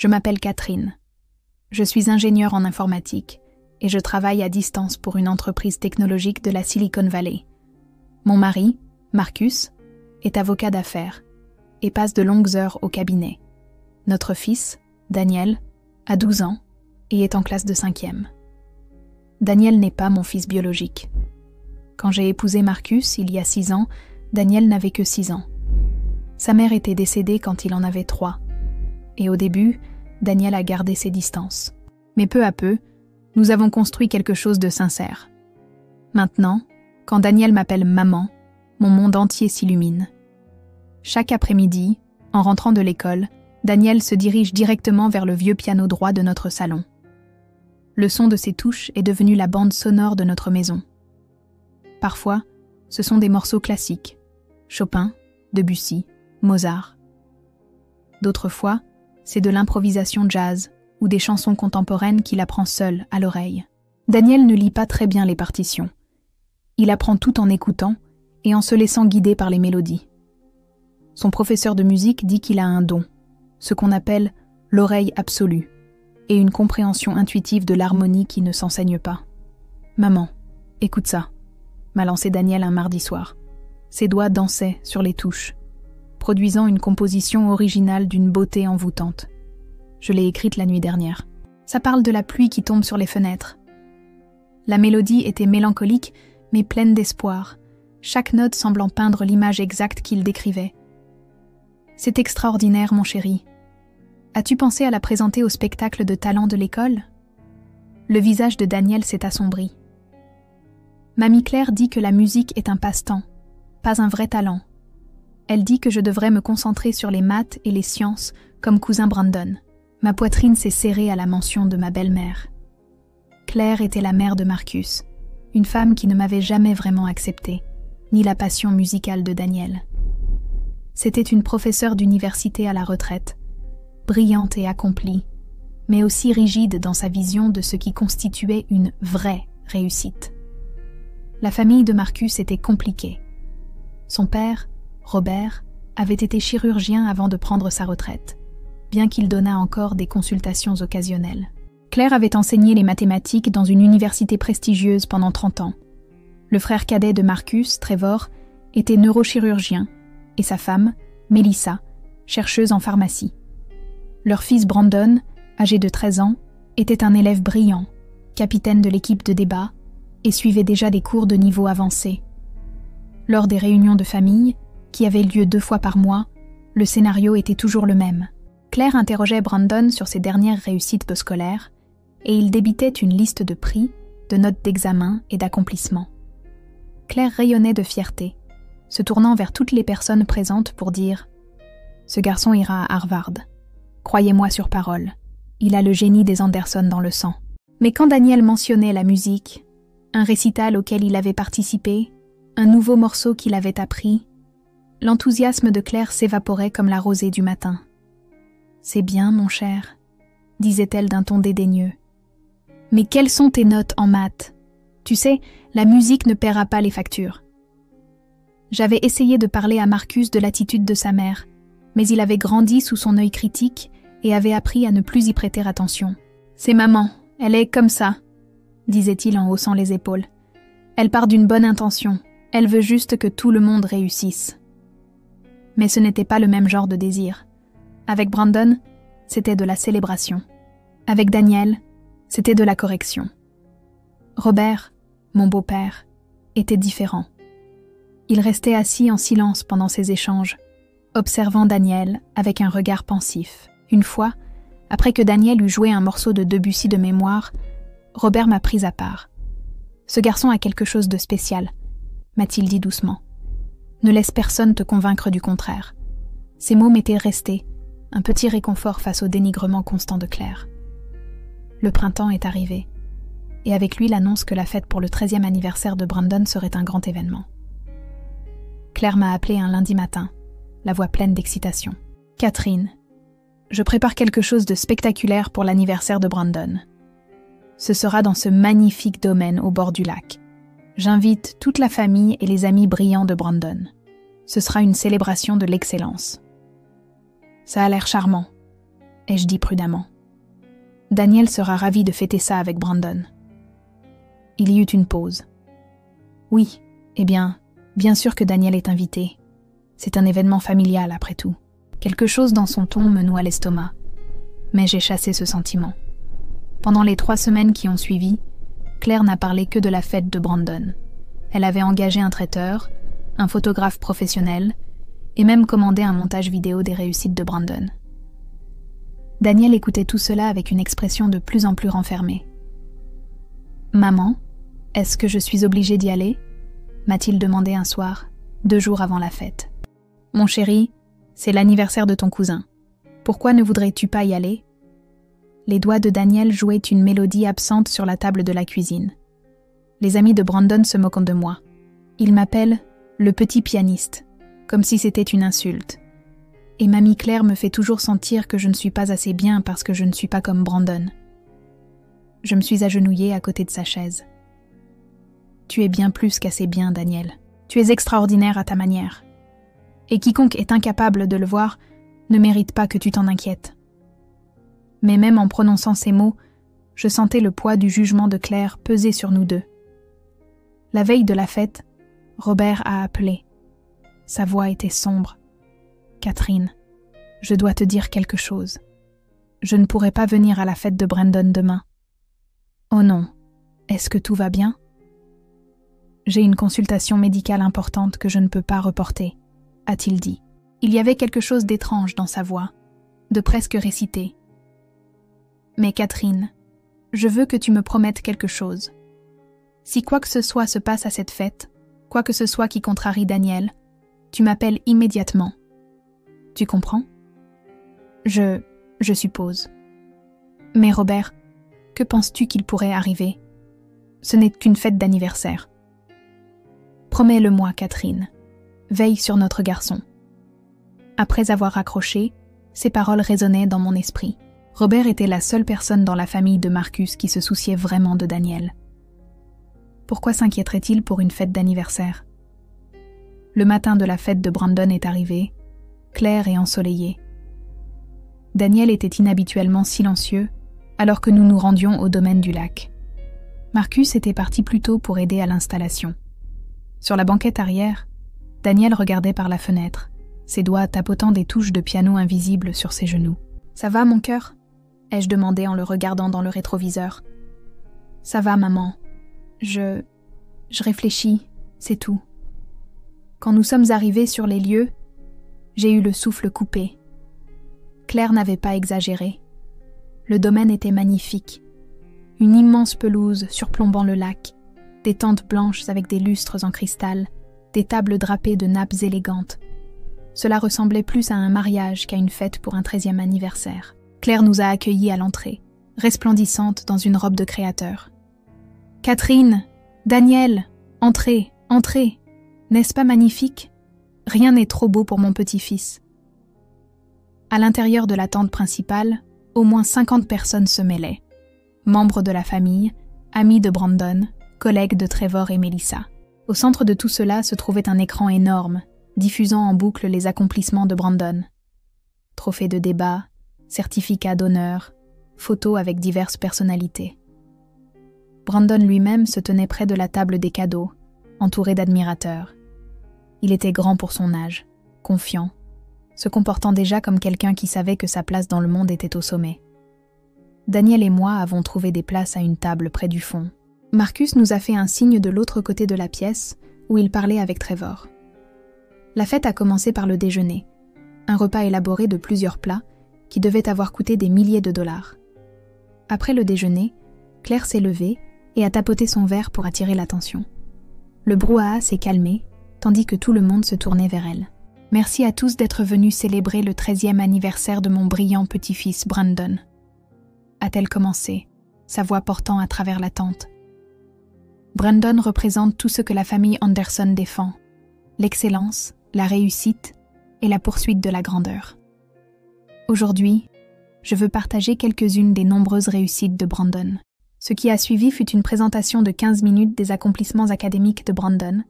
Je m'appelle Catherine. Je suis ingénieure en informatique et je travaille à distance pour une entreprise technologique de la Silicon Valley. Mon mari, Marcus, est avocat d'affaires et passe de longues heures au cabinet. Notre fils, Daniel, a 12 ans et est en classe de 5e. Daniel n'est pas mon fils biologique. Quand j'ai épousé Marcus, il y a 6 ans, Daniel n'avait que 6 ans. Sa mère était décédée quand il en avait 3. Et au début, Daniel a gardé ses distances. Mais peu à peu, nous avons construit quelque chose de sincère. Maintenant, quand Daniel m'appelle maman, mon monde entier s'illumine. Chaque après-midi, en rentrant de l'école, Daniel se dirige directement vers le vieux piano droit de notre salon. Le son de ses touches est devenu la bande sonore de notre maison. Parfois, ce sont des morceaux classiques, Chopin, Debussy, Mozart. D'autres fois, c'est de l'improvisation jazz ou des chansons contemporaines qu'il apprend seul à l'oreille. Daniel ne lit pas très bien les partitions. Il apprend tout en écoutant et en se laissant guider par les mélodies. Son professeur de musique dit qu'il a un don, ce qu'on appelle l'oreille absolue, et une compréhension intuitive de l'harmonie qui ne s'enseigne pas. « Maman, écoute ça », m'a lancé Daniel un mardi soir. Ses doigts dansaient sur les touches, produisant une composition originale d'une beauté envoûtante. Je l'ai écrite la nuit dernière. Ça parle de la pluie qui tombe sur les fenêtres. La mélodie était mélancolique, mais pleine d'espoir, chaque note semblant peindre l'image exacte qu'il décrivait. C'est extraordinaire, mon chéri. As-tu pensé à la présenter au spectacle de talent de l'école ? Le visage de Daniel s'est assombri. Mamie Claire dit que la musique est un passe-temps, pas un vrai talent. Elle dit que je devrais me concentrer sur les maths et les sciences, comme cousin Brandon. Ma poitrine s'est serrée à la mention de ma belle-mère. Claire était la mère de Marcus, une femme qui ne m'avait jamais vraiment acceptée, ni la passion musicale de Daniel. C'était une professeure d'université à la retraite, brillante et accomplie, mais aussi rigide dans sa vision de ce qui constituait une vraie réussite. La famille de Marcus était compliquée. Son père, Robert, avait été chirurgien avant de prendre sa retraite, bien qu'il donnât encore des consultations occasionnelles. Claire avait enseigné les mathématiques dans une université prestigieuse pendant 30 ans. Le frère cadet de Marcus, Trevor, était neurochirurgien, et sa femme, Melissa, chercheuse en pharmacie. Leur fils Brandon, âgé de 13 ans, était un élève brillant, capitaine de l'équipe de débat, et suivait déjà des cours de niveau avancé. Lors des réunions de famille, qui avaient lieu 2 fois par mois, le scénario était toujours le même. Claire interrogeait Brandon sur ses dernières réussites scolaires, et il débitait une liste de prix, de notes d'examen et d'accomplissements. Claire rayonnait de fierté, se tournant vers toutes les personnes présentes pour dire « Ce garçon ira à Harvard. Croyez-moi sur parole, il a le génie des Anderson dans le sang. » Mais quand Daniel mentionnait la musique, un récital auquel il avait participé, un nouveau morceau qu'il avait appris, l'enthousiasme de Claire s'évaporait comme la rosée du matin. « C'est bien, mon cher, » disait-elle d'un ton dédaigneux. « Mais quelles sont tes notes en maths ? Tu sais, la musique ne paiera pas les factures. » J'avais essayé de parler à Marcus de l'attitude de sa mère, mais il avait grandi sous son œil critique et avait appris à ne plus y prêter attention. « C'est maman, elle est comme ça, » disait-il en haussant les épaules. « Elle part d'une bonne intention, elle veut juste que tout le monde réussisse. » Mais ce n'était pas le même genre de désir. Avec Brandon, c'était de la célébration. Avec Daniel, c'était de la correction. Robert, mon beau-père, était différent. Il restait assis en silence pendant ces échanges, observant Daniel avec un regard pensif. Une fois, après que Daniel eut joué un morceau de Debussy de mémoire, Robert m'a prise à part. « Ce garçon a quelque chose de spécial », m'a-t-il dit doucement. « Ne laisse personne te convaincre du contraire. » Ces mots m'étaient restés, un petit réconfort face au dénigrement constant de Claire. Le printemps est arrivé, et avec lui l'annonce que la fête pour le 13e anniversaire de Brandon serait un grand événement. Claire m'a appelé un lundi matin, la voix pleine d'excitation. « Catherine, je prépare quelque chose de spectaculaire pour l'anniversaire de Brandon. Ce sera dans ce magnifique domaine au bord du lac. J'invite toute la famille et les amis brillants de Brandon. Ce sera une célébration de l'excellence. » Ça a l'air charmant. ai-je dit prudemment. Daniel sera ravi de fêter ça avec Brandon. Il y eut une pause. Oui, eh bien sûr que Daniel est invité. C'est un événement familial après tout. Quelque chose dans son ton me noua l'estomac. Mais j'ai chassé ce sentiment. Pendant les 3 semaines qui ont suivi, Claire n'a parlé que de la fête de Brandon. Elle avait engagé un traiteur, un photographe professionnel, et même commandé un montage vidéo des réussites de Brandon. Daniel écoutait tout cela avec une expression de plus en plus renfermée. « Maman, est-ce que je suis obligée d'y aller ?» m'a-t-il demandé un soir, 2 jours avant la fête. « Mon chéri, c'est l'anniversaire de ton cousin. Pourquoi ne voudrais-tu pas y aller ?» Les doigts de Daniel jouaient une mélodie absente sur la table de la cuisine. Les amis de Brandon se moquent de moi. Ils m'appellent « le petit pianiste », comme si c'était une insulte. Et mamie Claire me fait toujours sentir que je ne suis pas assez bien parce que je ne suis pas comme Brandon. Je me suis agenouillée à côté de sa chaise. « Tu es bien plus qu'assez bien, Daniel. Tu es extraordinaire à ta manière. Et quiconque est incapable de le voir ne mérite pas que tu t'en inquiètes. » Mais même en prononçant ces mots, je sentais le poids du jugement de Claire peser sur nous deux. La veille de la fête, Robert a appelé. Sa voix était sombre. « Catherine, je dois te dire quelque chose. Je ne pourrai pas venir à la fête de Brandon demain. »« Oh non, est-ce que tout va bien ?»« J'ai une consultation médicale importante que je ne peux pas reporter, » a-t-il dit. Il y avait quelque chose d'étrange dans sa voix, de presque récité. « Mais Catherine, je veux que tu me promettes quelque chose. Si quoi que ce soit se passe à cette fête, quoi que ce soit qui contrarie Daniel, tu m'appelles immédiatement. Tu comprends ? » Je suppose. Mais Robert, que penses-tu qu'il pourrait arriver ? Ce n'est qu'une fête d'anniversaire. Promets-le-moi, Catherine. Veille sur notre garçon. Après avoir raccroché, ces paroles résonnaient dans mon esprit. Robert était la seule personne dans la famille de Marcus qui se souciait vraiment de Daniel. Pourquoi s'inquiéterait-il pour une fête d'anniversaire ? Le matin de la fête de Brandon est arrivé, clair et ensoleillé. Daniel était inhabituellement silencieux alors que nous nous rendions au domaine du lac. Marcus était parti plus tôt pour aider à l'installation. Sur la banquette arrière, Daniel regardait par la fenêtre, ses doigts tapotant des touches de piano invisibles sur ses genoux. « Ça va, mon cœur ?» ai-je demandé en le regardant dans le rétroviseur. « Ça va, maman. Je réfléchis, c'est tout. » Quand nous sommes arrivés sur les lieux, j'ai eu le souffle coupé. Claire n'avait pas exagéré. Le domaine était magnifique. Une immense pelouse surplombant le lac, des tentes blanches avec des lustres en cristal, des tables drapées de nappes élégantes. Cela ressemblait plus à un mariage qu'à une fête pour un 13e anniversaire. Claire nous a accueillis à l'entrée, resplendissante dans une robe de créateur. « Catherine, Daniel, entrez, entrez. N'est-ce pas magnifique ? Rien n'est trop beau pour mon petit-fils. » À l'intérieur de la tente principale, au moins 50 personnes se mêlaient. Membres de la famille, amis de Brandon, collègues de Trevor et Melissa. Au centre de tout cela se trouvait un écran énorme, diffusant en boucle les accomplissements de Brandon. Trophées de débat, certificats d'honneur, photos avec diverses personnalités. Brandon lui-même se tenait près de la table des cadeaux, entouré d'admirateurs. Il était grand pour son âge, confiant, se comportant déjà comme quelqu'un qui savait que sa place dans le monde était au sommet. Daniel et moi avons trouvé des places à une table près du fond. Marcus nous a fait un signe de l'autre côté de la pièce, où il parlait avec Trevor. La fête a commencé par le déjeuner, un repas élaboré de plusieurs plats qui devait avoir coûté des milliers de dollars. Après le déjeuner, Claire s'est levée et a tapoté son verre pour attirer l'attention. Le brouhaha s'est calmé, tandis que tout le monde se tournait vers elle. « Merci à tous d'être venus célébrer le 13e anniversaire de mon brillant petit-fils Brandon. » a-t-elle commencé, sa voix portant à travers la tente. Brandon représente tout ce que la famille Anderson défend, l'excellence, la réussite et la poursuite de la grandeur. Aujourd'hui, je veux partager quelques-unes des nombreuses réussites de Brandon. Ce qui a suivi fut une présentation de 15 minutes des accomplissements académiques de Brandon,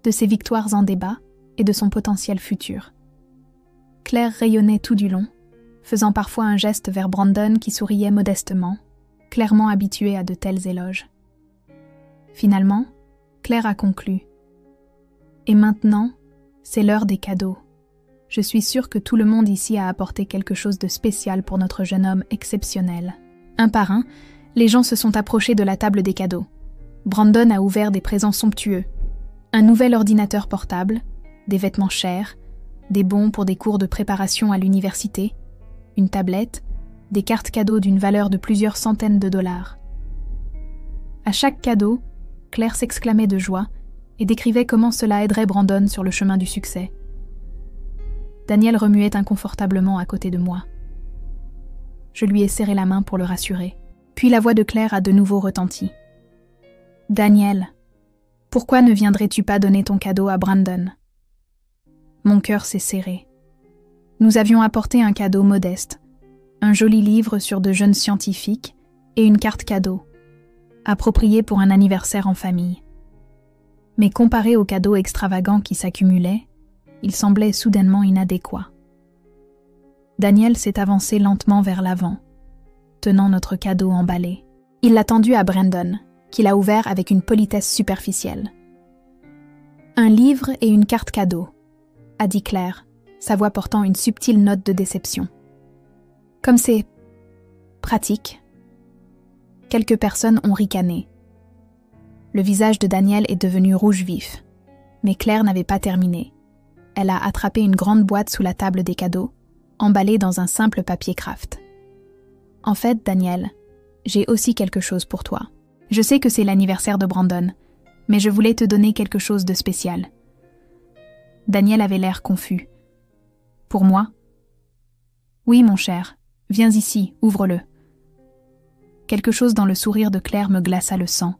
de ses victoires en débat et de son potentiel futur. Claire rayonnait tout du long, faisant parfois un geste vers Brandon qui souriait modestement, clairement habitué à de tels éloges. Finalement, Claire a conclu. Et maintenant, c'est l'heure des cadeaux. Je suis sûre que tout le monde ici a apporté quelque chose de spécial pour notre jeune homme exceptionnel. Un par un, les gens se sont approchés de la table des cadeaux. Brandon a ouvert des présents somptueux. Un nouvel ordinateur portable, des vêtements chers, des bons pour des cours de préparation à l'université, une tablette, des cartes cadeaux d'une valeur de plusieurs centaines de dollars. À chaque cadeau, Claire s'exclamait de joie et décrivait comment cela aiderait Brandon sur le chemin du succès. Daniel remuait inconfortablement à côté de moi. Je lui ai serré la main pour le rassurer. Puis la voix de Claire a de nouveau retenti. « Daniel, pourquoi ne viendrais-tu pas donner ton cadeau à Brandon ?» Mon cœur s'est serré. Nous avions apporté un cadeau modeste, un joli livre sur de jeunes scientifiques et une carte cadeau, appropriée pour un anniversaire en famille. Mais comparé aux cadeaux extravagants qui s'accumulaient, il semblait soudainement inadéquat. Daniel s'est avancé lentement vers l'avant, tenant notre cadeau emballé. Il l'a tendu à Brandon, qui l'a ouvert avec une politesse superficielle. « Un livre et une carte cadeau », a dit Claire, sa voix portant une subtile note de déception. « Comme c'est pratique. » Quelques personnes ont ricané. Le visage de Daniel est devenu rouge vif, mais Claire n'avait pas terminé. Elle a attrapé une grande boîte sous la table des cadeaux, emballée dans un simple papier craft. « En fait, Daniel, j'ai aussi quelque chose pour toi. Je sais que c'est l'anniversaire de Brandon, mais je voulais te donner quelque chose de spécial. » Daniel avait l'air confus. « Pour moi ? » ?»« Oui, mon cher. Viens ici, ouvre-le. » Quelque chose dans le sourire de Claire me glaça le sang.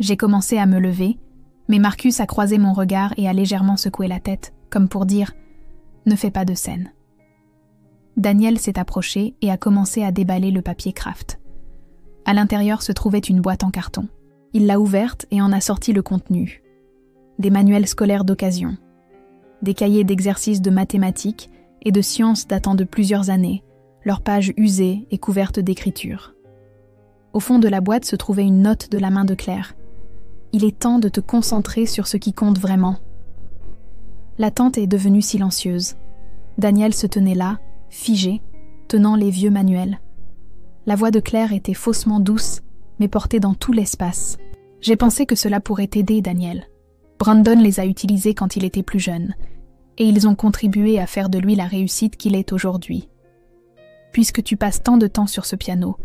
J'ai commencé à me lever, mais Marcus a croisé mon regard et a légèrement secoué la tête, comme pour dire « Ne fais pas de scène ». Daniel s'est approché et a commencé à déballer le papier craft. À l'intérieur se trouvait une boîte en carton. Il l'a ouverte et en a sorti le contenu. Des manuels scolaires d'occasion, des cahiers d'exercices de mathématiques et de sciences datant de plusieurs années, leurs pages usées et couvertes d'écriture. Au fond de la boîte se trouvait une note de la main de Claire. « Il est temps de te concentrer sur ce qui compte vraiment. » L'attente est devenue silencieuse. Daniel se tenait là, figé, tenant les vieux manuels. La voix de Claire était faussement douce, mais portée dans tout l'espace. J'ai pensé que cela pourrait t'aider, Daniel. Brandon les a utilisés quand il était plus jeune, et ils ont contribué à faire de lui la réussite qu'il est aujourd'hui. Puisque tu passes tant de temps sur ce piano,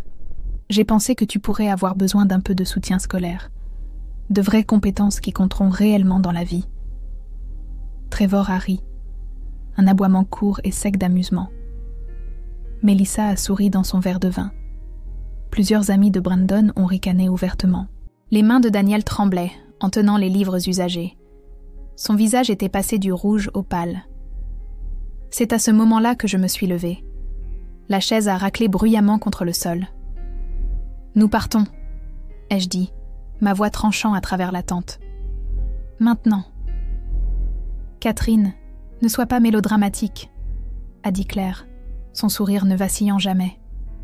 j'ai pensé que tu pourrais avoir besoin d'un peu de soutien scolaire, de vraies compétences qui compteront réellement dans la vie. Trevor a ri, un aboiement court et sec d'amusement. Mélissa a souri dans son verre de vin. Plusieurs amis de Brandon ont ricané ouvertement. Les mains de Daniel tremblaient en tenant les livres usagés. Son visage était passé du rouge au pâle. C'est à ce moment-là que je me suis levée. La chaise a raclé bruyamment contre le sol. « Nous partons », ai-je dit, ma voix tranchant à travers la tente. « Maintenant. »« Catherine, ne sois pas mélodramatique », a dit Claire, son sourire ne vacillant jamais.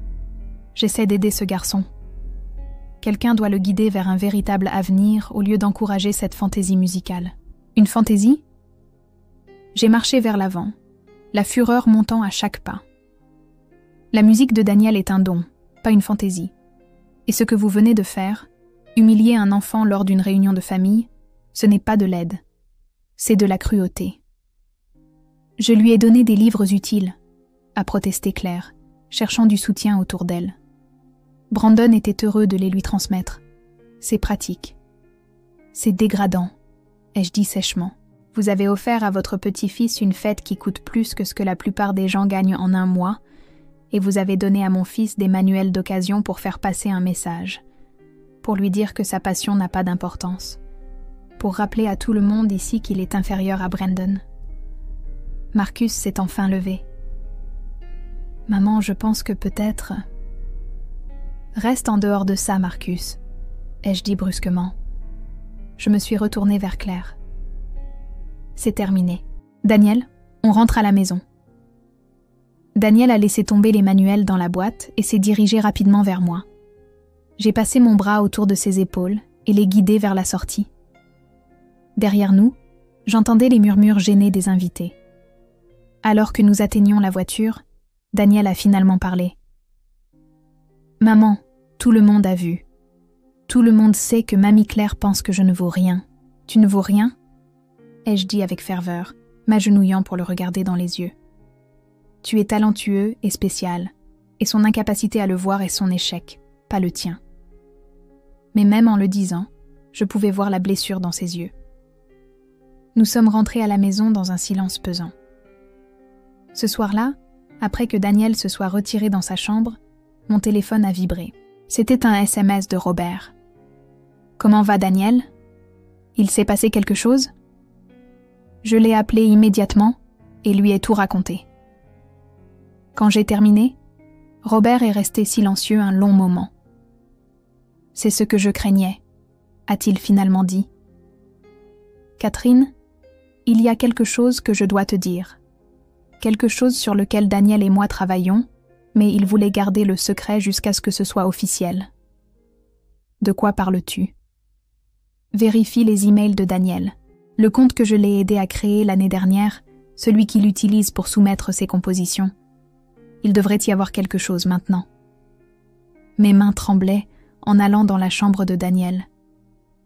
« J'essaie d'aider ce garçon. Quelqu'un doit le guider vers un véritable avenir au lieu d'encourager cette fantaisie musicale. » « Une fantaisie ?» J'ai marché vers l'avant, la fureur montant à chaque pas. La musique de Daniel est un don, pas une fantaisie. Et ce que vous venez de faire, humilier un enfant lors d'une réunion de famille, ce n'est pas de l'aide. C'est de la cruauté. Je lui ai donné des livres utiles, a protesté Claire, cherchant du soutien autour d'elle. Brandon était heureux de les lui transmettre. C'est pratique. C'est dégradant, ai-je dit sèchement. Vous avez offert à votre petit-fils une fête qui coûte plus que ce que la plupart des gens gagnent en un mois, et vous avez donné à mon fils des manuels d'occasion pour faire passer un message, pour lui dire que sa passion n'a pas d'importance, pour rappeler à tout le monde ici qu'il est inférieur à Brandon. Marcus s'est enfin levé. « Maman, je pense que peut-être... » « Reste en dehors de ça, Marcus, » ai-je dit brusquement. Je me suis retournée vers Claire. « C'est terminé. Daniel, on rentre à la maison. » Daniel a laissé tomber les manuels dans la boîte et s'est dirigé rapidement vers moi. J'ai passé mon bras autour de ses épaules et l'ai guidé vers la sortie. Derrière nous, j'entendais les murmures gênés des invités. Alors que nous atteignions la voiture, Daniel a finalement parlé. « Maman, tout le monde a vu. Tout le monde sait que Mamie Claire pense que je ne vaux rien. Tu ne vaux rien ?» ai-je dit avec ferveur, m'agenouillant pour le regarder dans les yeux. « Tu es talentueux et spécial, et son incapacité à le voir est son échec, pas le tien. » Mais même en le disant, je pouvais voir la blessure dans ses yeux. Nous sommes rentrés à la maison dans un silence pesant. Ce soir-là, après que Daniel se soit retiré dans sa chambre, mon téléphone a vibré. C'était un SMS de Robert. « Comment va Daniel ? Il s'est passé quelque chose ?» Je l'ai appelé immédiatement et lui ai tout raconté. Quand j'ai terminé, Robert est resté silencieux un long moment. « C'est ce que je craignais », a-t-il finalement dit. « Catherine, il y a quelque chose que je dois te dire. Quelque chose sur lequel Daniel et moi travaillons, mais il voulait garder le secret jusqu'à ce que ce soit officiel. » « De quoi parles-tu ? » Vérifie les emails de Daniel. Le compte que je l'ai aidé à créer l'année dernière, celui qu'il utilise pour soumettre ses compositions. Il devrait y avoir quelque chose maintenant. Mes mains tremblaient en allant dans la chambre de Daniel.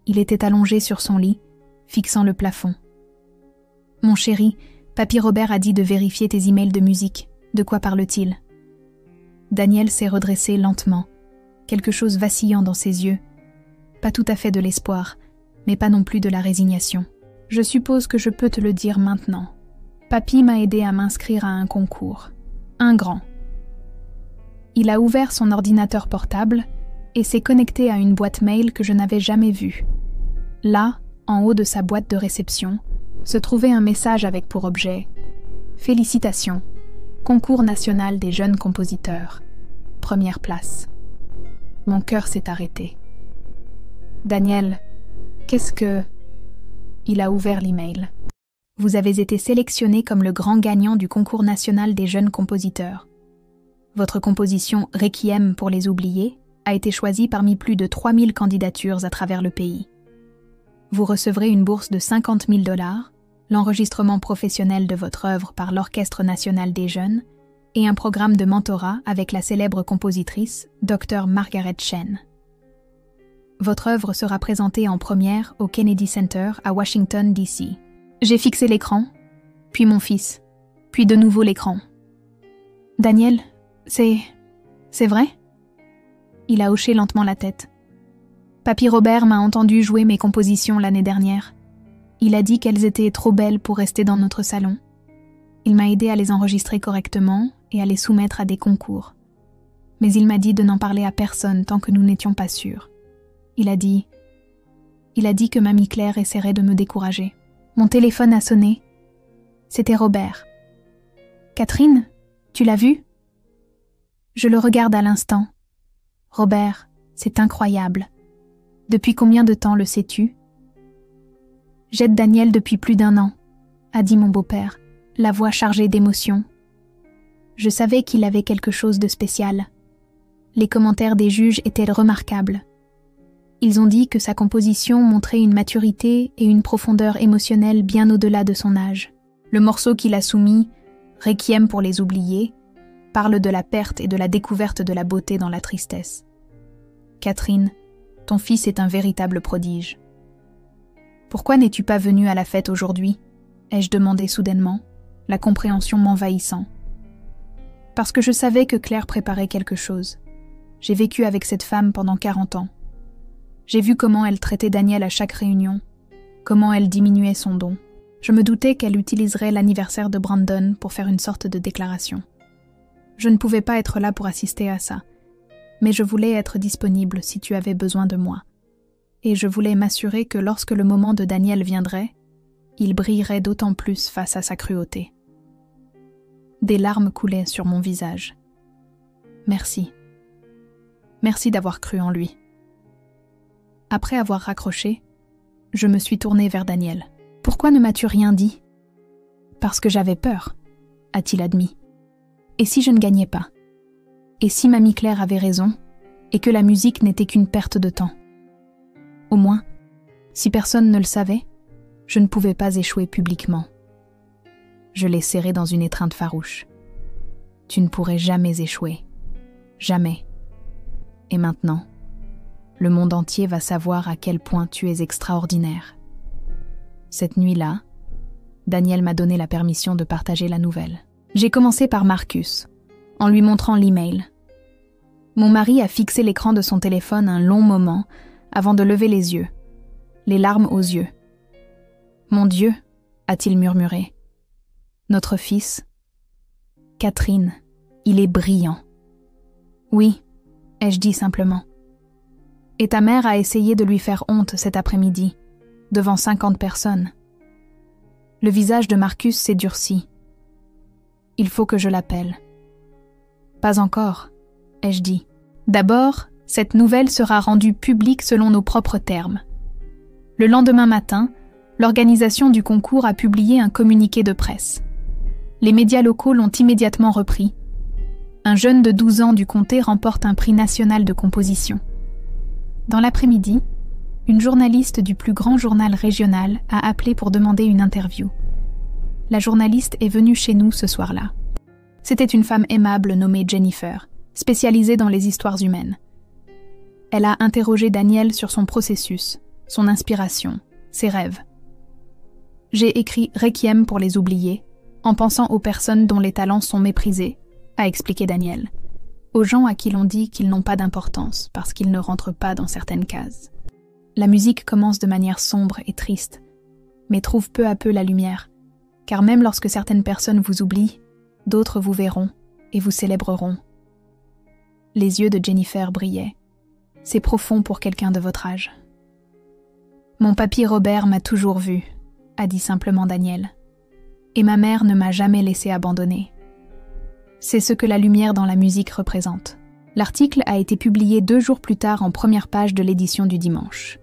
Il était allongé sur son lit, fixant le plafond. « Mon chéri, Papy Robert a dit de vérifier tes emails de musique. De quoi parle-t-il » Daniel s'est redressé lentement, quelque chose vacillant dans ses yeux. Pas tout à fait de l'espoir, mais pas non plus de la résignation. « Je suppose que je peux te le dire maintenant. Papy m'a aidé à m'inscrire à un concours. Un grand. Il a ouvert son ordinateur portable et s'est connecté à une boîte mail que je n'avais jamais vue. Là, en haut de sa boîte de réception, se trouvait un message avec pour objet « Félicitations, concours national des jeunes compositeurs. Première place. » Mon cœur s'est arrêté. « Daniel, qu'est-ce que... » Il a ouvert l'email. « Vous avez été sélectionné comme le grand gagnant du concours national des jeunes compositeurs. Votre composition « Requiem pour les oubliés » a été choisie parmi plus de 3000 candidatures à travers le pays. Vous recevrez une bourse de 50 000 $, l'enregistrement professionnel de votre œuvre par l'Orchestre national des jeunes et un programme de mentorat avec la célèbre compositrice Dr Margaret Chen. Votre œuvre sera présentée en première au Kennedy Center à Washington, D.C. J'ai fixé l'écran, puis mon fils, puis de nouveau l'écran. « Daniel, c'est vrai ?» Il a hoché lentement la tête. « Papy Robert m'a entendu jouer mes compositions l'année dernière. Il a dit qu'elles étaient trop belles pour rester dans notre salon. Il m'a aidé à les enregistrer correctement et à les soumettre à des concours. Mais il m'a dit de n'en parler à personne tant que nous n'étions pas sûrs. Il a dit que Mamie Claire essaierait de me décourager. Mon téléphone a sonné. C'était Robert. « Catherine, tu l'as vu ?» Je le regarde à l'instant. « Robert, c'est incroyable. Depuis combien de temps le sais-tu ?» « J'aide Daniel depuis plus d'1 an, » a dit mon beau-père, la voix chargée d'émotion. Je savais qu'il avait quelque chose de spécial. Les commentaires des juges étaient remarquables. Ils ont dit que sa composition montrait une maturité et une profondeur émotionnelle bien au-delà de son âge. Le morceau qu'il a soumis, « Requiem pour les oubliés », parle de la perte et de la découverte de la beauté dans la tristesse. « Catherine, ton fils est un véritable prodige. » « Pourquoi n'es-tu pas venue à la fête aujourd'hui ?» ai-je demandé soudainement, la compréhension m'envahissant. Parce que je savais que Claire préparait quelque chose. J'ai vécu avec cette femme pendant 40 ans. J'ai vu comment elle traitait Daniel à chaque réunion, comment elle diminuait son don. Je me doutais qu'elle utiliserait l'anniversaire de Brandon pour faire une sorte de déclaration. Je ne pouvais pas être là pour assister à ça, mais je voulais être disponible si tu avais besoin de moi. Et je voulais m'assurer que lorsque le moment de Daniel viendrait, il brillerait d'autant plus face à sa cruauté. Des larmes coulaient sur mon visage. Merci. Merci d'avoir cru en lui. Après avoir raccroché, je me suis tournée vers Daniel. « Pourquoi ne m'as-tu rien dit ?»« Parce que j'avais peur, a-t-il admis. Et si je ne gagnais pas? Et si Mamie Claire avait raison, et que la musique n'était qu'une perte de temps? Au moins, si personne ne le savait, je ne pouvais pas échouer publiquement. Je l'ai serré dans une étreinte farouche. Tu ne pourrais jamais échouer. Jamais. Et maintenant, le monde entier va savoir à quel point tu es extraordinaire. Cette nuit-là, Daniel m'a donné la permission de partager la nouvelle. J'ai commencé par Marcus, en lui montrant l'email. Mon mari a fixé l'écran de son téléphone un long moment avant de lever les yeux, les larmes aux yeux. « Mon Dieu !» a-t-il murmuré. « Notre fils. Catherine, il est brillant. » « Oui, » ai-je dit simplement. « Et ta mère a essayé de lui faire honte cet après-midi, devant 50 personnes. » Le visage de Marcus s'est durci. « Il faut que je l'appelle. »« Pas encore, » ai-je dit. « D'abord, cette nouvelle sera rendue publique selon nos propres termes. » Le lendemain matin, l'organisation du concours a publié un communiqué de presse. Les médias locaux l'ont immédiatement repris. Un jeune de 12 ans du comté remporte un prix national de composition. Dans l'après-midi, une journaliste du plus grand journal régional a appelé pour demander une interview. La journaliste est venue chez nous ce soir-là. C'était une femme aimable nommée Jennifer, spécialisée dans les histoires humaines. Elle a interrogé Daniel sur son processus, son inspiration, ses rêves. J'ai écrit Requiem pour les oublier, en pensant aux personnes dont les talents sont méprisés, a expliqué Daniel, aux gens à qui l'on dit qu'ils n'ont pas d'importance parce qu'ils ne rentrent pas dans certaines cases. La musique commence de manière sombre et triste, mais trouve peu à peu la lumière, car même lorsque certaines personnes vous oublient, d'autres vous verront et vous célébreront. Les yeux de Jennifer brillaient. C'est profond pour quelqu'un de votre âge. Mon papy Robert m'a toujours vu, a dit simplement Daniel, et ma mère ne m'a jamais laissé abandonner. C'est ce que la lumière dans la musique représente. L'article a été publié 2 jours plus tard en première page de l'édition du dimanche.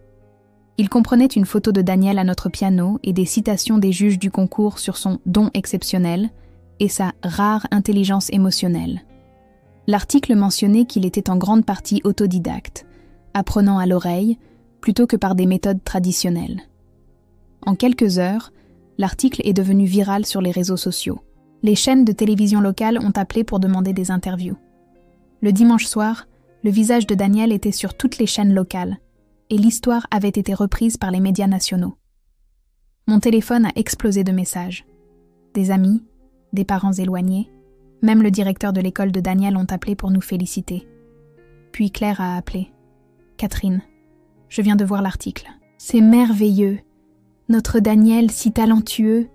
Il comprenait une photo de Daniel à notre piano et des citations des juges du concours sur son don exceptionnel et sa rare intelligence émotionnelle. L'article mentionnait qu'il était en grande partie autodidacte, apprenant à l'oreille plutôt que par des méthodes traditionnelles. En quelques heures, l'article est devenu viral sur les réseaux sociaux. Les chaînes de télévision locales ont appelé pour demander des interviews. Le dimanche soir, le visage de Daniel était sur toutes les chaînes locales, et l'histoire avait été reprise par les médias nationaux. Mon téléphone a explosé de messages. Des amis, des parents éloignés, même le directeur de l'école de Daniel ont appelé pour nous féliciter. Puis Claire a appelé. « Catherine, je viens de voir l'article. C'est merveilleux. Notre Daniel, si talentueux.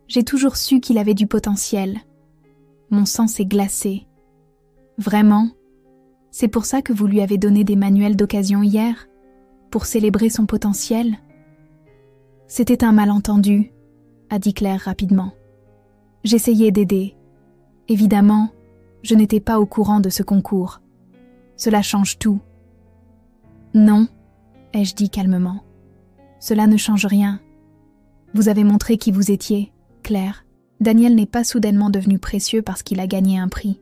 J'ai toujours su qu'il avait du potentiel. Mon sang s'est glacé. Vraiment? C'est pour ça que vous lui avez donné des manuels d'occasion hier? Pour célébrer son potentiel? » « C'était un malentendu, » a dit Claire rapidement. « J'essayais d'aider. Évidemment, je n'étais pas au courant de ce concours. Cela change tout. »« Non, » ai-je dit calmement. « Cela ne change rien. Vous avez montré qui vous étiez. Claire, Daniel n'est pas soudainement devenu précieux parce qu'il a gagné un prix.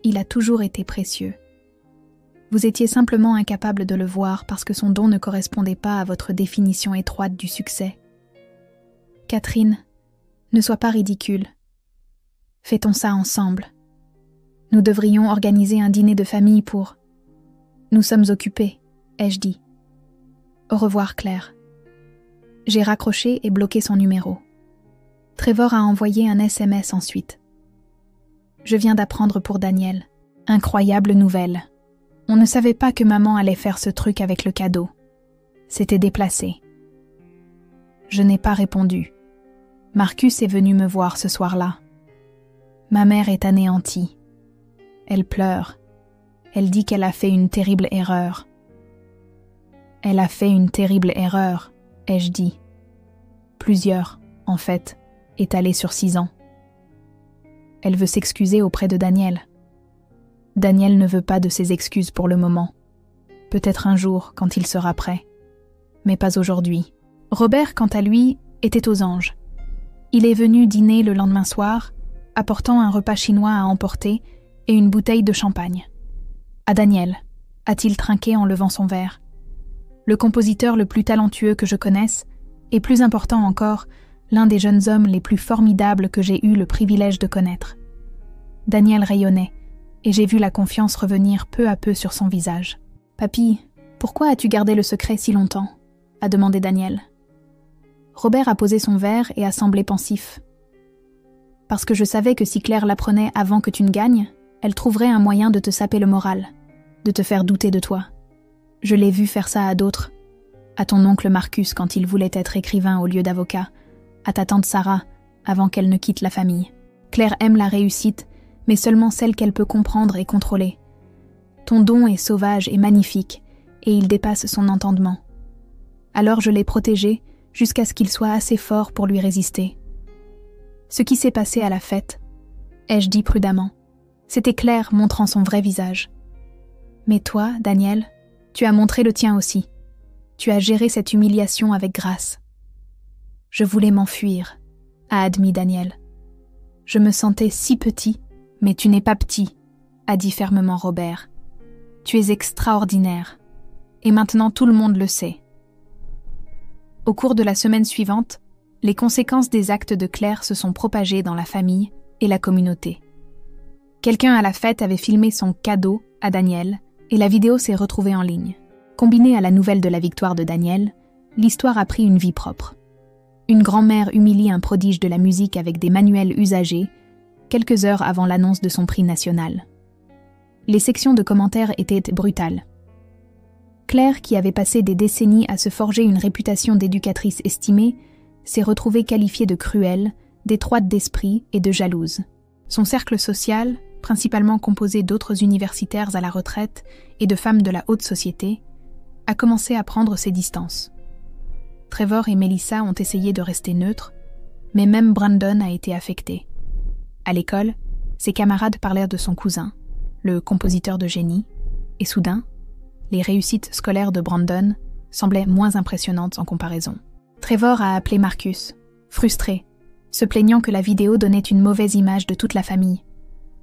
Il a toujours été précieux. Vous étiez simplement incapable de le voir parce que son don ne correspondait pas à votre définition étroite du succès. Catherine, ne sois pas ridicule. Fêtons ça ensemble. Nous devrions organiser un dîner de famille pour... Nous sommes occupés, ai-je dit. Au revoir, Claire. J'ai raccroché et bloqué son numéro. Trevor a envoyé un SMS ensuite. Je viens d'apprendre pour Daniel. Incroyable nouvelle. On ne savait pas que maman allait faire ce truc avec le cadeau. C'était déplacé. Je n'ai pas répondu. Marcus est venu me voir ce soir-là. Ma mère est anéantie. Elle pleure. Elle dit qu'elle a fait une terrible erreur. Elle a fait une terrible erreur, ai-je dit. Plusieurs, en fait, étalées sur 6 ans. Elle veut s'excuser auprès de Daniel. Daniel ne veut pas de ses excuses pour le moment. Peut-être un jour, quand il sera prêt. Mais pas aujourd'hui. Robert, quant à lui, était aux anges. Il est venu dîner le lendemain soir apportant un repas chinois à emporter et une bouteille de champagne. À Daniel, a-t-il trinqué en levant son verre. Le compositeur le plus talentueux que je connaisse, et plus important encore, l'un des jeunes hommes les plus formidables que j'ai eu le privilège de connaître. Daniel rayonnait, et j'ai vu la confiance revenir peu à peu sur son visage. « Papy, pourquoi as-tu gardé le secret si longtemps ?» a demandé Daniel. Robert a posé son verre et a semblé pensif. « Parce que je savais que si Claire l'apprenait avant que tu ne gagnes, elle trouverait un moyen de te saper le moral, de te faire douter de toi. Je l'ai vu faire ça à d'autres, à ton oncle Marcus quand il voulait être écrivain au lieu d'avocat, à ta tante Sarah avant qu'elle ne quitte la famille. Claire aime la réussite, mais seulement celle qu'elle peut comprendre et contrôler. Ton don est sauvage et magnifique, et il dépasse son entendement. Alors je l'ai protégé jusqu'à ce qu'il soit assez fort pour lui résister. Ce qui s'est passé à la fête, ai-je dit prudemment, c'était Claire montrant son vrai visage. Mais toi, Daniel, tu as montré le tien aussi. Tu as géré cette humiliation avec grâce. Je voulais m'enfuir, a admis Daniel. Je me sentais si petit, mais tu n'es pas petit, a dit fermement Robert. Tu es extraordinaire. Et maintenant tout le monde le sait. Au cours de la semaine suivante, les conséquences des actes de Claire se sont propagées dans la famille et la communauté. Quelqu'un à la fête avait filmé son cadeau à Daniel et la vidéo s'est retrouvée en ligne. Combinée à la nouvelle de la victoire de Daniel, l'histoire a pris une vie propre. Une grand-mère humilie un prodige de la musique avec des manuels usagés, quelques heures avant l'annonce de son prix national. Les sections de commentaires étaient brutales. Claire, qui avait passé des décennies à se forger une réputation d'éducatrice estimée, s'est retrouvée qualifiée de cruelle, d'étroite d'esprit et de jalouse. Son cercle social, principalement composé d'autres universitaires à la retraite et de femmes de la haute société, a commencé à prendre ses distances. Trevor et Melissa ont essayé de rester neutres, mais même Brandon a été affecté. À l'école, ses camarades parlèrent de son cousin, le compositeur de génie, et soudain, les réussites scolaires de Brandon semblaient moins impressionnantes en comparaison. Trevor a appelé Marcus, frustré, se plaignant que la vidéo donnait une mauvaise image de toute la famille.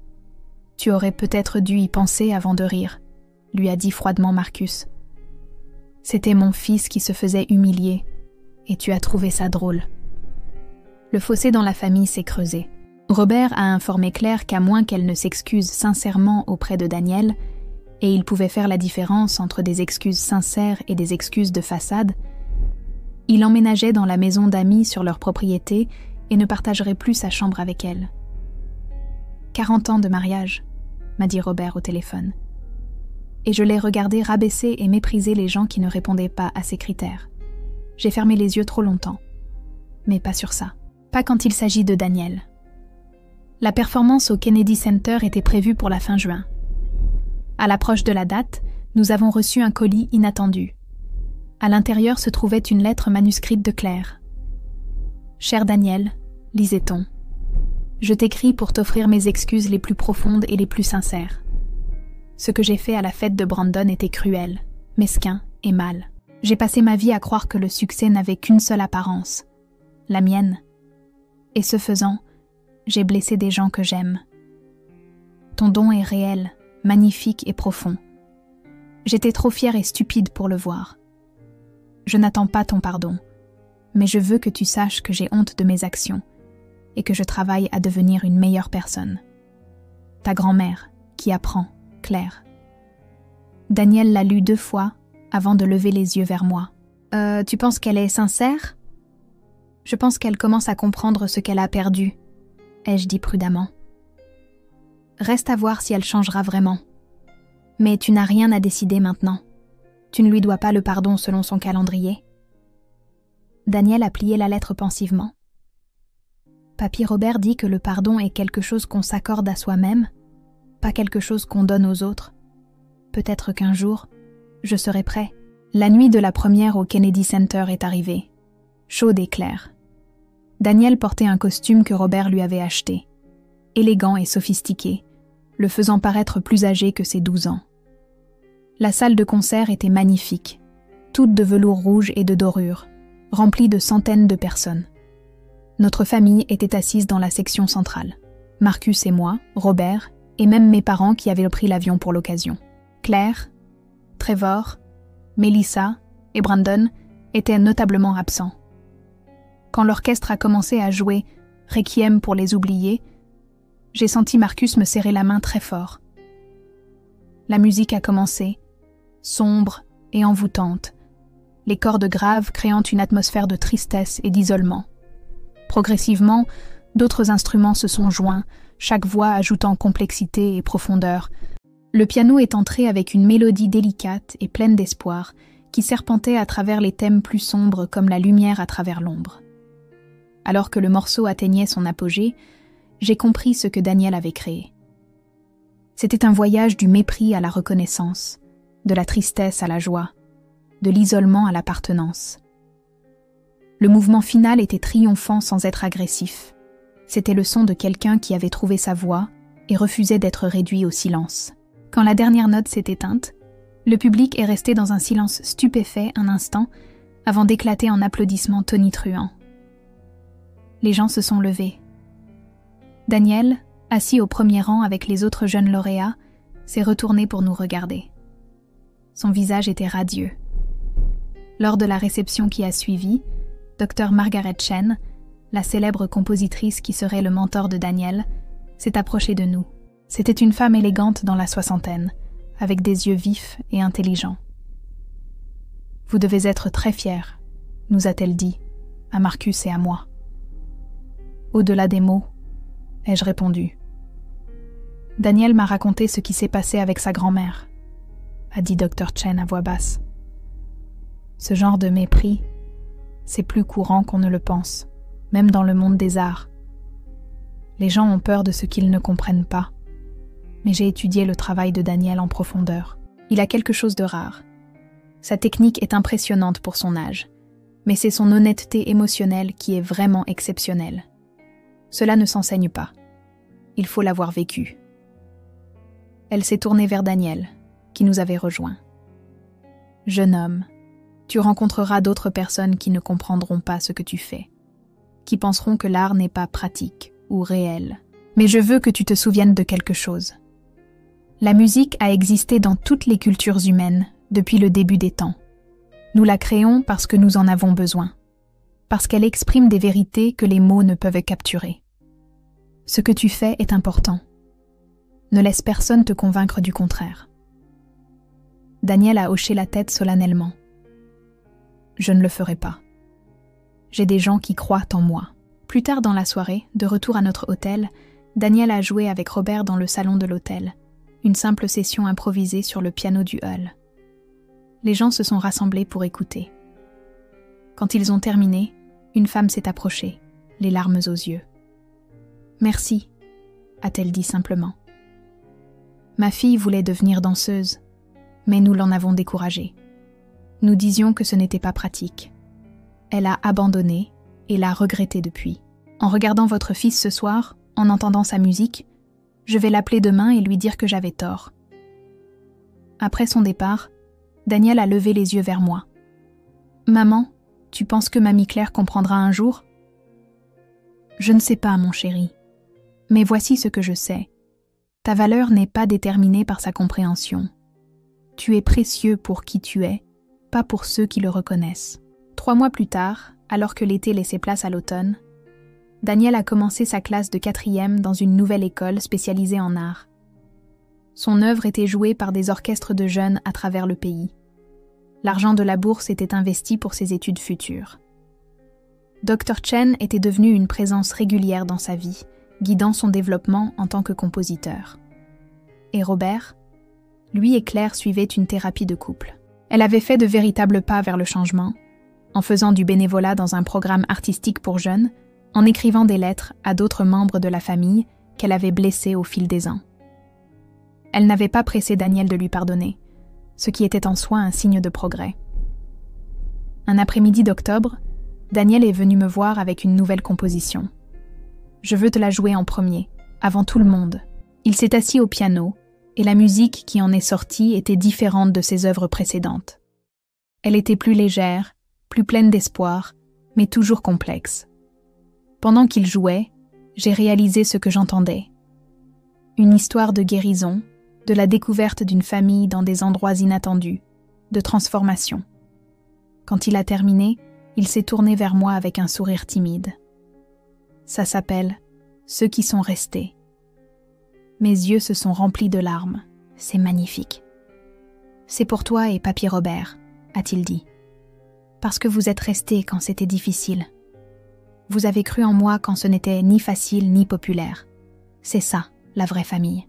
« Tu aurais peut-être dû y penser avant de rire », lui a dit froidement Marcus. « C'était mon fils qui se faisait humilier, et tu as trouvé ça drôle. » Le fossé dans la famille s'est creusé. Robert a informé Claire qu'à moins qu'elle ne s'excuse sincèrement auprès de Daniel, et il pouvait faire la différence entre des excuses sincères et des excuses de façade, il emménageait dans la maison d'amis sur leur propriété et ne partagerait plus sa chambre avec elle. « 40 ans de mariage », m'a dit Robert au téléphone. Et je l'ai regardé rabaisser et mépriser les gens qui ne répondaient pas à ses critères. J'ai fermé les yeux trop longtemps. Mais pas sur ça. Pas quand il s'agit de Daniel. La performance au Kennedy Center était prévue pour la fin juin. À l'approche de la date, nous avons reçu un colis inattendu. À l'intérieur se trouvait une lettre manuscrite de Claire. « Cher Daniel, lisait-on. Je t'écris pour t'offrir mes excuses les plus profondes et les plus sincères. Ce que j'ai fait à la fête de Brandon était cruel, mesquin et mal. J'ai passé ma vie à croire que le succès n'avait qu'une seule apparence, la mienne. Et ce faisant, j'ai blessé des gens que j'aime. Ton don est réel, magnifique et profond. J'étais trop fière et stupide pour le voir. Je n'attends pas ton pardon, mais je veux que tu saches que j'ai honte de mes actions et que je travaille à devenir une meilleure personne. Ta grand-mère, qui apprend, Claire. » Daniel l'a lu 2 fois avant de lever les yeux vers moi. « Tu penses qu'elle est sincère ? » « Je pense qu'elle commence à comprendre ce qu'elle a perdu, » ai-je dit prudemment. « Reste à voir si elle changera vraiment. Mais tu n'as rien à décider maintenant. Tu ne lui dois pas le pardon selon son calendrier. » Daniel a plié la lettre pensivement. « Papy Robert dit que le pardon est quelque chose qu'on s'accorde à soi-même, pas quelque chose qu'on donne aux autres. Peut-être qu'un jour, je serai prêt. » La nuit de la première au Kennedy Center est arrivée, chaude et claire. Daniel portait un costume que Robert lui avait acheté, élégant et sophistiqué, le faisant paraître plus âgé que ses 12 ans. La salle de concert était magnifique, toute de velours rouge et de dorure, remplie de centaines de personnes. Notre famille était assise dans la section centrale. Marcus et moi, Robert, et même mes parents qui avaient pris l'avion pour l'occasion. Claire, Trevor, Melissa et Brandon étaient notablement absents. Quand l'orchestre a commencé à jouer « Requiem pour les oubliés », j'ai senti Marcus me serrer la main très fort. La musique a commencé, sombre et envoûtante, les cordes graves créant une atmosphère de tristesse et d'isolement. Progressivement, d'autres instruments se sont joints, chaque voix ajoutant complexité et profondeur. Le piano est entré avec une mélodie délicate et pleine d'espoir qui serpentait à travers les thèmes plus sombres comme la lumière à travers l'ombre. Alors que le morceau atteignait son apogée, j'ai compris ce que Daniel avait créé. C'était un voyage du mépris à la reconnaissance, de la tristesse à la joie, de l'isolement à l'appartenance. Le mouvement final était triomphant sans être agressif. C'était le son de quelqu'un qui avait trouvé sa voix et refusait d'être réduit au silence. Quand la dernière note s'est éteinte, le public est resté dans un silence stupéfait un instant avant d'éclater en applaudissements tonitruants. Les gens se sont levés. Daniel, assis au premier rang avec les autres jeunes lauréats, s'est retourné pour nous regarder. Son visage était radieux. Lors de la réception qui a suivi, Dr Margaret Chen, la célèbre compositrice qui serait le mentor de Daniel, s'est approchée de nous. C'était une femme élégante dans la soixantaine, avec des yeux vifs et intelligents. « Vous devez être très fiers », nous a-t-elle dit, à Marcus et à moi. Au-delà des mots, ai-je répondu. Daniel m'a raconté ce qui s'est passé avec sa grand-mère, a dit Dr Chen à voix basse. Ce genre de mépris, c'est plus courant qu'on ne le pense, même dans le monde des arts. Les gens ont peur de ce qu'ils ne comprennent pas, mais j'ai étudié le travail de Daniel en profondeur. Il a quelque chose de rare. Sa technique est impressionnante pour son âge, mais c'est son honnêteté émotionnelle qui est vraiment exceptionnelle. Cela ne s'enseigne pas. Il faut l'avoir vécu. Elle s'est tournée vers Daniel, qui nous avait rejoints. « Jeune homme, tu rencontreras d'autres personnes qui ne comprendront pas ce que tu fais, qui penseront que l'art n'est pas pratique ou réel. Mais je veux que tu te souviennes de quelque chose. La musique a existé dans toutes les cultures humaines depuis le début des temps. Nous la créons parce que nous en avons besoin, parce qu'elle exprime des vérités que les mots ne peuvent capturer. Ce que tu fais est important. Ne laisse personne te convaincre du contraire. » Daniel a hoché la tête solennellement. « Je ne le ferai pas. J'ai des gens qui croient en moi. » Plus tard dans la soirée, de retour à notre hôtel, Daniel a joué avec Robert dans le salon de l'hôtel, une simple session improvisée sur le piano du hall. Les gens se sont rassemblés pour écouter. Quand ils ont terminé, une femme s'est approchée, les larmes aux yeux. « Merci », a-t-elle dit simplement. « Ma fille voulait devenir danseuse, mais nous l'en avons découragée. Nous disions que ce n'était pas pratique. Elle a abandonné et l'a regretté depuis. En regardant votre fils ce soir, en entendant sa musique, je vais l'appeler demain et lui dire que j'avais tort. » Après son départ, Daniel a levé les yeux vers moi. « Maman, tu penses que Mamie Claire comprendra un jour ? » « Je ne sais pas, mon chéri. Mais voici ce que je sais. Ta valeur n'est pas déterminée par sa compréhension. Tu es précieux pour qui tu es, pas pour ceux qui le reconnaissent. » 3 mois plus tard, alors que l'été laissait place à l'automne, Daniel a commencé sa classe de 4e dans une nouvelle école spécialisée en art. Son œuvre était jouée par des orchestres de jeunes à travers le pays. L'argent de la bourse était investi pour ses études futures. Dr Chen était devenu une présence régulière dans sa vie, guidant son développement en tant que compositeur. Et Robert, lui et Claire suivaient une thérapie de couple. Elle avait fait de véritables pas vers le changement, en faisant du bénévolat dans un programme artistique pour jeunes, en écrivant des lettres à d'autres membres de la famille qu'elle avait blessés au fil des ans. Elle n'avait pas pressé Daniel de lui pardonner, ce qui était en soi un signe de progrès. Un après-midi d'octobre, Daniel est venu me voir avec une nouvelle composition. « Je veux te la jouer en premier, avant tout le monde. » Il s'est assis au piano, et la musique qui en est sortie était différente de ses œuvres précédentes. Elle était plus légère, plus pleine d'espoir, mais toujours complexe. Pendant qu'il jouait, j'ai réalisé ce que j'entendais, Une histoire de guérison, de la découverte d'une famille dans des endroits inattendus, de transformation. Quand il a terminé, il s'est tourné vers moi avec un sourire timide. Ça s'appelle « Ceux qui sont restés ». Mes yeux se sont remplis de larmes. C'est magnifique. C'est pour toi et Papy Robert, a-t-il dit. Parce que vous êtes restés quand c'était difficile. Vous avez cru en moi quand ce n'était ni facile ni populaire. C'est ça, la vraie famille.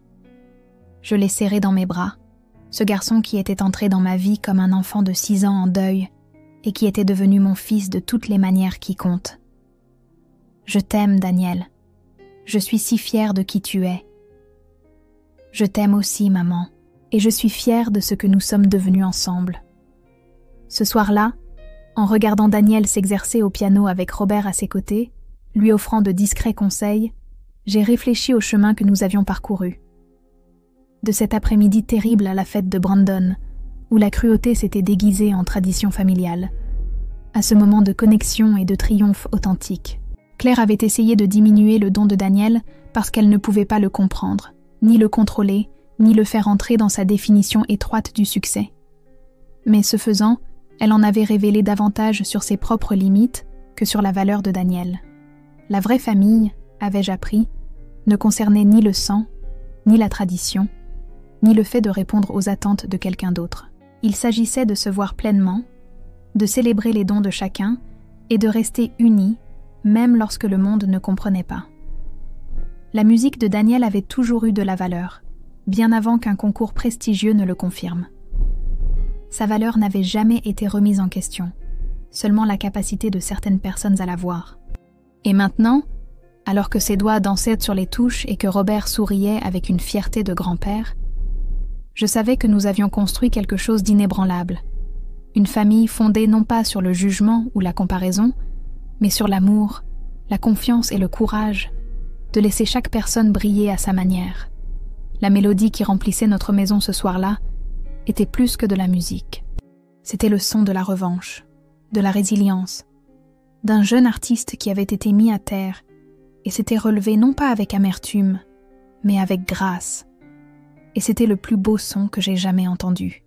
Je l'ai serré dans mes bras, ce garçon qui était entré dans ma vie comme un enfant de 6 ans en deuil et qui était devenu mon fils de toutes les manières qui comptent. Je t'aime, Daniel. Je suis si fière de qui tu es. Je t'aime aussi, maman, et je suis fière de ce que nous sommes devenus ensemble. Ce soir-là, en regardant Daniel s'exercer au piano avec Robert à ses côtés, lui offrant de discrets conseils, j'ai réfléchi au chemin que nous avions parcouru. De cet après-midi terrible à la fête de Brandon, où la cruauté s'était déguisée en tradition familiale, à ce moment de connexion et de triomphe authentique. Claire avait essayé de diminuer le don de Daniel parce qu'elle ne pouvait pas le comprendre, ni le contrôler, ni le faire entrer dans sa définition étroite du succès. Mais ce faisant, elle en avait révélé davantage sur ses propres limites que sur la valeur de Daniel. La vraie famille, avais-je appris, ne concernait ni le sang, ni la tradition, ni le fait de répondre aux attentes de quelqu'un d'autre. Il s'agissait de se voir pleinement, de célébrer les dons de chacun et de rester unis, même lorsque le monde ne comprenait pas. La musique de Daniel avait toujours eu de la valeur, bien avant qu'un concours prestigieux ne le confirme. Sa valeur n'avait jamais été remise en question, seulement la capacité de certaines personnes à la voir. Et maintenant, alors que ses doigts dansaient sur les touches et que Robert souriait avec une fierté de grand-père, je savais que nous avions construit quelque chose d'inébranlable. Une famille fondée non pas sur le jugement ou la comparaison, mais sur l'amour, la confiance et le courage de laisser chaque personne briller à sa manière. La mélodie qui remplissait notre maison ce soir-là était plus que de la musique. C'était le son de la revanche, de la résilience, d'un jeune artiste qui avait été mis à terre et s'était relevé non pas avec amertume, mais avec grâce. Et c'était le plus beau son que j'ai jamais entendu.